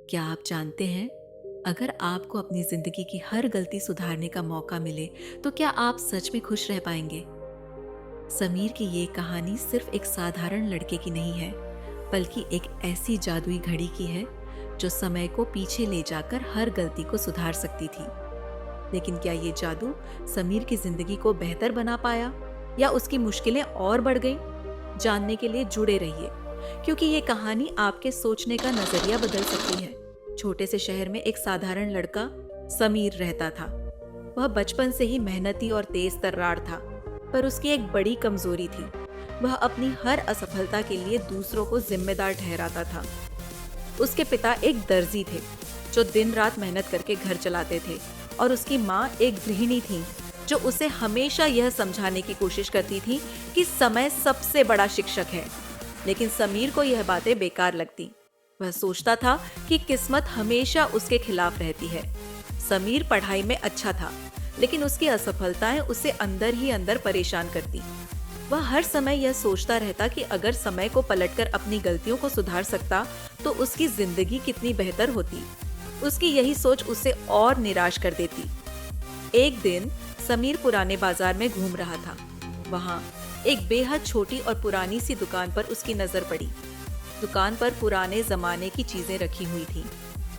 क्या आप जानते हैं, अगर आपको अपनी जिंदगी की हर गलती सुधारने का मौका मिले तो क्या आप सच में खुश रह पाएंगे? समीर की ये कहानी सिर्फ एक साधारण लड़के की नहीं है, बल्कि एक ऐसी जादुई घड़ी की है जो समय को पीछे ले जाकर हर गलती को सुधार सकती थी। लेकिन क्या ये जादू समीर की जिंदगी को बेहतर बना पाया या उसकी मुश्किलें और बढ़ गईं? जानने के लिए जुड़े रहिए, क्योंकि ये कहानी आपके सोचने का नजरिया बदल सकती है। छोटे से शहर में एक साधारण लड़का समीर रहता था। वह बचपन से ही मेहनती और तेज तर्रार था, पर उसकी एक बड़ी कमजोरी थी। वह अपनी हर असफलता के लिए दूसरों को जिम्मेदार ठहराता था। उसके पिता एक दर्जी थे जो दिन रात मेहनत करके घर चलाते थे, और उसकी माँ एक गृहिणी थी जो उसे हमेशा यह समझाने की कोशिश करती थी कि समय सबसे बड़ा शिक्षक है। लेकिन समीर को यह बातें बेकार लगती। वह सोचता था कि किस्मत हमेशा उसके खिलाफ रहती है। समीर पढ़ाई में अच्छा था, लेकिन उसकी असफलताएं उसे अंदर ही अंदर परेशान करती। वह हर समय यह सोचता रहता कि अगर समय को पलटकर अपनी गलतियों को सुधार सकता तो उसकी जिंदगी कितनी बेहतर होती। उसकी यही सोच उसे और निराश कर देती। एक दिन समीर पुराने बाजार में घूम रहा था। वहां एक बेहद छोटी और पुरानी सी दुकान पर उसकी नजर पड़ी। दुकान पर पुराने जमाने की चीजें रखी हुई थी।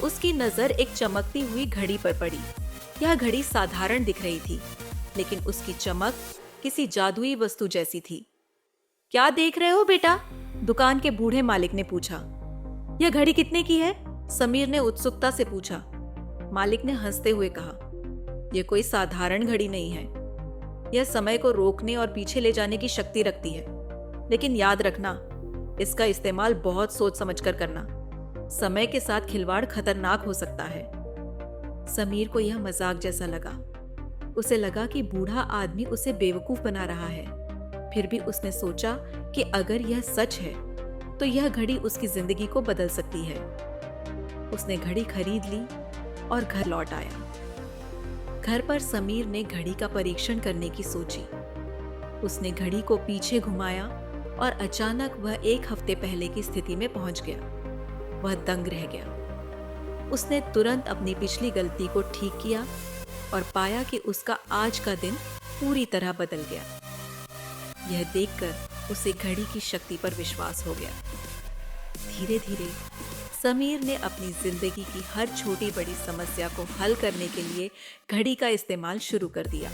उसकी नजर एक चमकती हुई घड़ी पर पड़ी। यह घड़ी साधारण दिख रही थी, लेकिन उसकी चमक किसी जादुई वस्तु जैसी थी। क्या देख रहे हो बेटा? दुकान के बूढ़े मालिक ने पूछा। यह घड़ी कितने की है? समीर ने उत्सुकता से पूछा। मालिक ने हंसते हुए कहा, यह कोई साधारण घड़ी नहीं है। यह समय को रोकने और पीछे ले जाने की शक्ति रखती है। लेकिन याद रखना, इसका इस्तेमाल बहुत सोच समझकर करना। समय के साथ खिलवाड़ खतरनाक हो सकता है। समीर को यह मजाक जैसा लगा। उसे लगा कि बूढ़ा आदमी उसे बेवकूफ बना रहा है। फिर भी उसने सोचा कि अगर यह सच है तो यह घड़ी उसकी जिंदगी को बदल सकती है। उसने घड़ी खरीद ली और घर लौट आया। घर पर समीर ने घड़ी का परीक्षण करने की सोची। उसने घड़ी को पीछे घुमाया और अचानक वह एक हफ्ते पहले की स्थिति में पहुंच गया। वह दंग रह गया। उसने तुरंत अपनी पिछली गलती को ठीक किया और पाया कि उसका आज का दिन पूरी तरह बदल गया। यह देखकर उसे घड़ी की शक्ति पर विश्वास हो गया। धीरे धीरे समीर ने अपनी जिंदगी की हर छोटी बड़ी समस्या को हल करने के लिए घड़ी का इस्तेमाल शुरू कर दिया।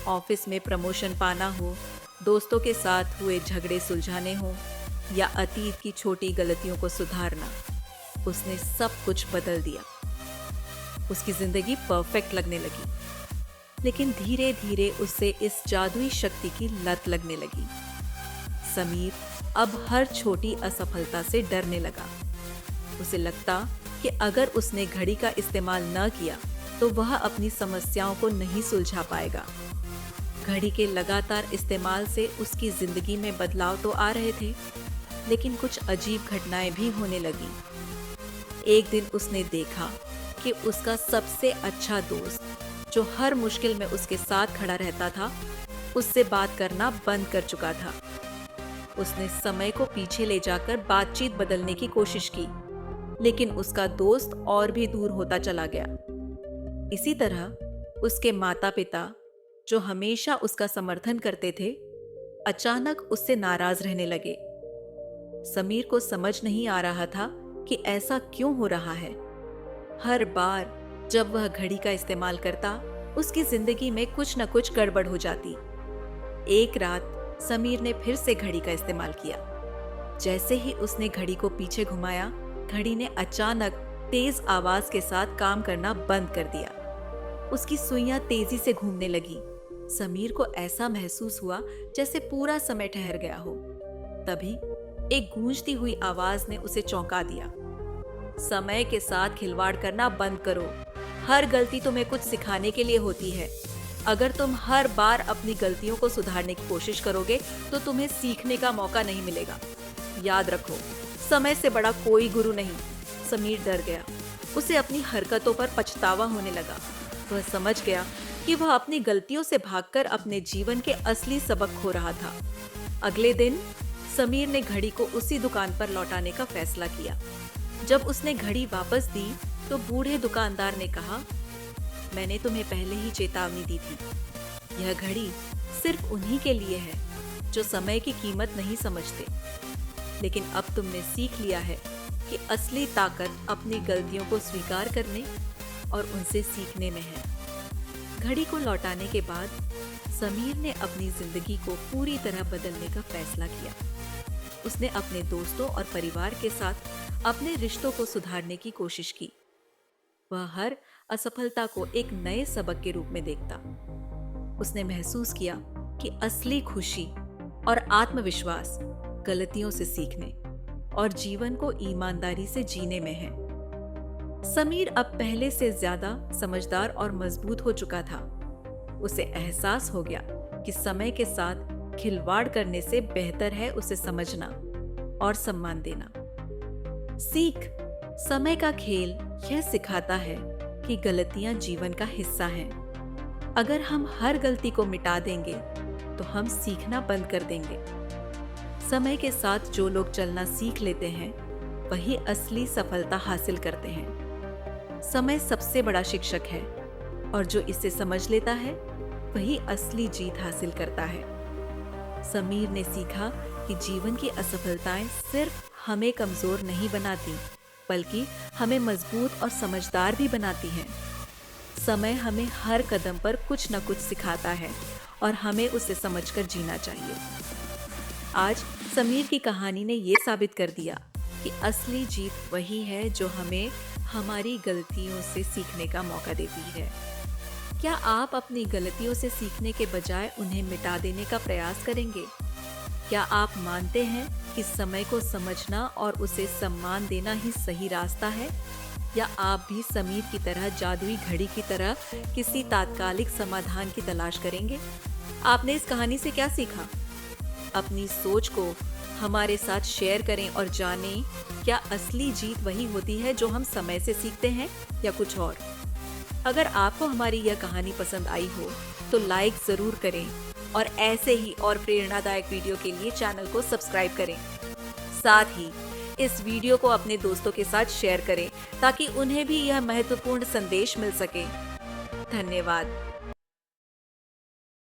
ऑफिस में प्रमोशन पाना हो, दोस्तों के साथ हुए झगड़े सुलझाने हो, या अतीत की छोटी गलतियों को सुधारना, उसने सब कुछ बदल दिया। उसकी जिंदगी परफेक्ट लगने लगी। लेकिन धीरे धीरे उसे इस जादुई शक्ति की लत लगने लगी। समीर अब हर छोटी असफलता से डरने लगा। उसे लगता कि अगर उसने घड़ी का इस्तेमाल न किया तो वह अपनी समस्याओं को नहीं सुलझा पाएगा। घड़ी के लगातार इस्तेमाल से उसकी जिंदगी में बदलाव तो आ रहे थे, लेकिन कुछ अजीब घटनाएं भी होने लगी। एक दिन उसने देखा कि उसका सबसे अच्छा दोस्त, जो हर मुश्किल में उसके साथ खड़ा रहता था, उससे बात करना बंद कर चुका था। उसने समय को पीछे ले जाकर बातचीत बदलने की कोशिश की, लेकिन उसका दोस्त और भी दूर होता चला गया। इसी तरह उसके माता-पिता, जो हमेशा उसका समर्थन करते थे, अचानक उससे नाराज रहने लगे। समीर को समझ नहीं आ रहा था कि ऐसा क्यों हो रहा है। हर बार जब वह घड़ी का इस्तेमाल करता, उसकी जिंदगी में कुछ न कुछ गड़बड़ हो जाती। एक रात समीर ने फिर से घड़ी का इस्तेमाल किया। जैसे ही उसने घड़ी को पीछे घुमाया, घड़ी ने अचानक तेज आवाज के साथ काम करना बंद कर दिया। उसकी सुइयां तेजी से घूमने लगी। समीर को ऐसा महसूस हुआ जैसे पूरा समय ठहर गया हो। तभी एक गूंजती हुई आवाज ने उसे चौंका दिया। समय के साथ खिलवाड़ करना बंद करो। हर गलती तुम्हें कुछ सिखाने के लिए होती है। अगर तुम हर बार अपनी गलतियों को सुधारने की कोशिश करोगे तो तुम्हें सीखने का मौका नहीं मिलेगा। याद रखो, समय से बड़ा कोई गुरु नहीं। समीर डर गया। उसे अपनी हरकतों पर पछतावा होने लगा। वह समझ गया कि वह अपनी गलतियों से भागकर अपने जीवन के असली सबक खो रहा था। अगले दिन समीर ने घड़ी को उसी दुकान पर लौटाने का फैसला किया। जब उसने घड़ी वापस दी तो बूढ़े दुकानदार ने कहा, मैंने तुम्हें पहले ही चेतावनी दी थी। यह घड़ी सिर्फ उन्हीं के लिए है जो समय की कीमत नहीं समझते। लेकिन अब तुमने सीख लिया है कि असली ताकत अपनी गलतियों को स्वीकार करने और उनसे सीखने में है। घड़ी को लौटाने के बाद समीर ने अपनी जिंदगी को पूरी तरह बदलने का फैसला किया। उसने अपने दोस्तों और परिवार के साथ अपने रिश्तों को सुधारने की कोशिश की। वह हर असफलता को एक नए सबक के रूप में देखता। उसने महसूस किया कि असली खुशी और आत्मविश्वास गलतियों से सीखने और जीवन को ईमानदारी से जीने में है। समीर अब पहले से ज्यादा समझदार और मजबूत हो चुका था। उसे एहसास हो गया कि समय के साथ खिलवाड़ करने से बेहतर है उसे समझना और सम्मान देना। सीख, समय का खेल यह सिखाता है कि गलतियां जीवन का हिस्सा हैं। अगर हम हर गलती को मिटा देंगे तो हम सीखना बंद कर देंगे। समय के साथ जो लोग चलना सीख लेते हैं वही असली सफलता हासिल करते हैं। समय सबसे बड़ा शिक्षक है और जो इसे समझ लेता है वही असली जीत हासिल करता है। समीर ने सीखा कि जीवन की असफलताएं सिर्फ हमें कमजोर नहीं बनाती, बल्कि हमें मजबूत और समझदार भी बनाती हैं। समय हमें हर कदम पर कुछ न कुछ सिखाता है और हमें उसे समझकर जीना चाहिए। आज समीर की कहानी ने यह साबित कर दिया कि असली जीत वही है जो हमें हमारी गलतियों से सीखने का मौका देती है। क्या आप अपनी गलतियों से सीखने के बजाय उन्हें मिटा देने का प्रयास करेंगे? क्या आप मानते हैं कि समय को समझना और उसे सम्मान देना ही सही रास्ता है? या आप भी समीर की तरह जादुई घड़ी की तरह किसी तात्कालिक समाधान की तलाश करेंगे? आपने इस कहानी से क्या सीखा? अपनी सोच को हमारे साथ शेयर करें और जानें, क्या असली जीत वही होती है जो हम समय से सीखते हैं या कुछ और? अगर आपको हमारी यह कहानी पसंद आई हो तो लाइक जरूर करें और ऐसे ही और प्रेरणादायक वीडियो के लिए चैनल को सब्सक्राइब करें। साथ ही इस वीडियो को अपने दोस्तों के साथ शेयर करें ताकि उन्हें भी यह महत्वपूर्ण संदेश मिल सके। धन्यवाद।